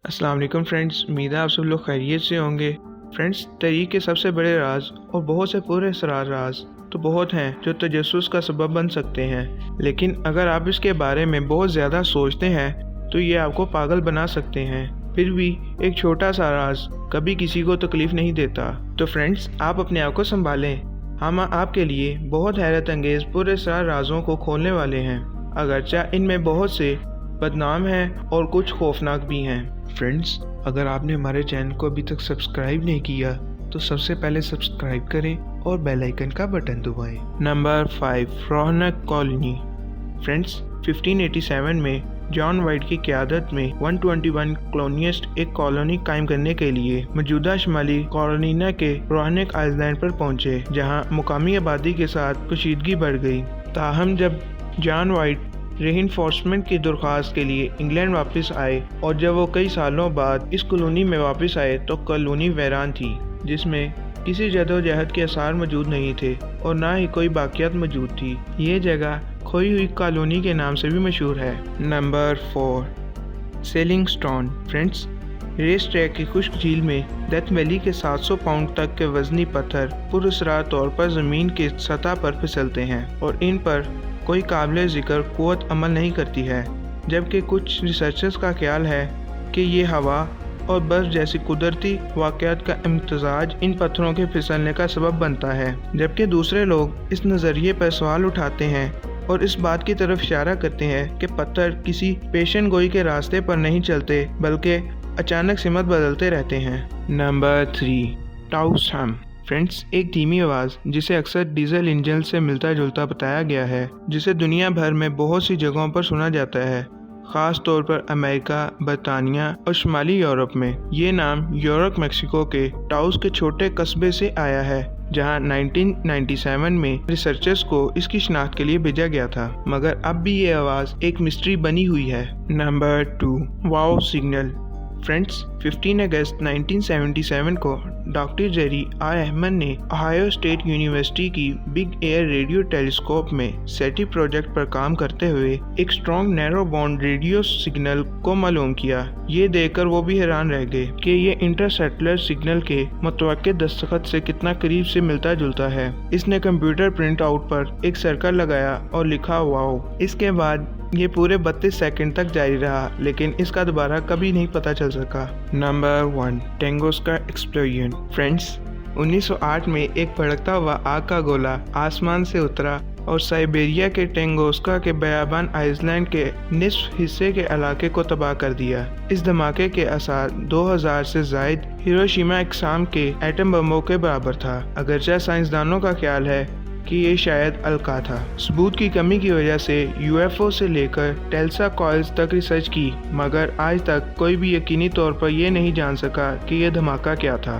अस्सलाम वालेकुम फ्रेंड्स, उम्मीद है आप सब लोग खैरियत से होंगे। फ्रेंड्स, तहरीक के सबसे बड़े राज और बहुत से पूरे असरार राज तो बहुत हैं जो तजस्सुस का सबब बन सकते हैं, लेकिन अगर आप इसके बारे में बहुत ज़्यादा सोचते हैं तो ये आपको पागल बना सकते हैं। फिर भी एक छोटा सा राज कभी किसी को तकलीफ नहीं देता। तो फ्रेंड्स, आप अपने आप को संभालें। हम आपके लिए बहुत हैरत अंगेज़ पूरे असरार राजों को खोलने वाले हैं, अगरचे इनमें बहुत से बदनाम हैं और कुछ खौफनाक भी हैं। फ्रेंड्स, अगर आपने हमारे चैनल को अभी तक सब्सक्राइब नहीं किया तो सबसे पहले सब्सक्राइब करें और बेल आइकन का बटन दबाएं। नंबर 5, रौनक कॉलोनी। फ्रेंड्स, 1587 में जॉन वाइट की क़यादत में 121 कॉलोनिस्ट एक कॉलोनी कायम करने के लिए मौजूदा शुमाली कैरोलिना के रौनक आइलैंड पर पहुंचे, जहां मुकामी आबादी के साथ कशीदगी बढ़ गई। ताहम जब जॉन वाइट रीइंफोर्समेंट की दरख्वास्त के लिए इंग्लैंड वापस आए और जब वो कई सालों बाद इस कॉलोनी में वापस आए तो कॉलोनी वीरान थी, जिसमें किसी जदोजहद के आसार मौजूद नहीं थे और ना ही कोई बाकियात मौजूद थी। ये जगह खोई हुई कॉलोनी के नाम से भी मशहूर है। Number 4, sailing stone. Friends, race track की खुश्क झील में डेथ वैली के 700 पाउंड तक के वजनी पत्थर पुरअसरार तौर पर ज़मीन की सतह पर फिसलते हैं और इन पर कोई काबिल ज़िक्र क़ुव्वत अमल नहीं करती है, जबकि कुछ रिसर्चर्स का ख्याल है कि ये हवा और बर्फ़ जैसी कुदरती वाक़यात का इम्तज़ाज इन पत्थरों के फिसलने का सबब बनता है। जबकि दूसरे लोग इस नज़रिए पर सवाल उठाते हैं और इस बात की तरफ इशारा करते हैं कि पत्थर किसी पेशन गोई के रास्ते पर नहीं चलते बल्कि अचानक सिमत बदलते रहते हैं। नंबर 3, टाउसहम। फ्रेंड्स, एक धीमी आवाज़ जिसे अक्सर डीजल इंजन से मिलता जुलता बताया गया है, जिसे दुनिया भर में बहुत सी जगहों पर सुना जाता है, ख़ास तौर पर अमेरिका, बरतानिया और शुमाली यूरोप में। ये नाम यूरोप मेक्सिको के टाउस के छोटे कस्बे से आया है, जहां 1997 में रिसर्चर्स को इसकी शिनाख्त के लिए भेजा गया था, मगर अब भी ये आवाज़ एक मिस्ट्री बनी हुई है। Number 2, wow signal. फ्रेंड्स, 15 अगस्त 1977 को डॉक्टर जेरी आर अहमद ने ओहायो स्टेट यूनिवर्सिटी की बिग एयर रेडियो टेलीस्कोप में सेटी प्रोजेक्ट पर काम करते हुए एक strong narrow bond radio signal को मालूम किया। ये देखकर वो भी हैरान रह गए कि ये इंटरसेटेलर सिग्नल के मुतवक्किल दस्तखत से कितना करीब से मिलता जुलता है। इसने कंप्यूटर प्रिंट आउट पर एक सर्कल लगाया और लिखा वाओ। इसके बाद ये पूरे 32 सेकंड तक जारी रहा, लेकिन इसका दोबारा कभी नहीं पता चल सका। Number 1, टंगुस्का explosion. फ्रेंड्स, 1908 में एक भड़कता हुआ आग का गोला आसमान से उतरा और साइबेरिया के टंगुस्का के बयाबान आइलैंड के निस्फ हिस्से के इलाके को तबाह कर दिया। इस धमाके के असर 2000 से ज़ायद हिरोशिमा इकसाम के एटम बमों के बराबर था, अगरचे साइंसदानों का ख्याल है कि ये शायद अलका था। सबूत की कमी की वजह से यूएफओ से लेकर टेल्सा कॉइल्स तक रिसर्च की, मगर आज तक कोई भी यकीनी तौर पर यह नहीं जान सका कि यह धमाका क्या था।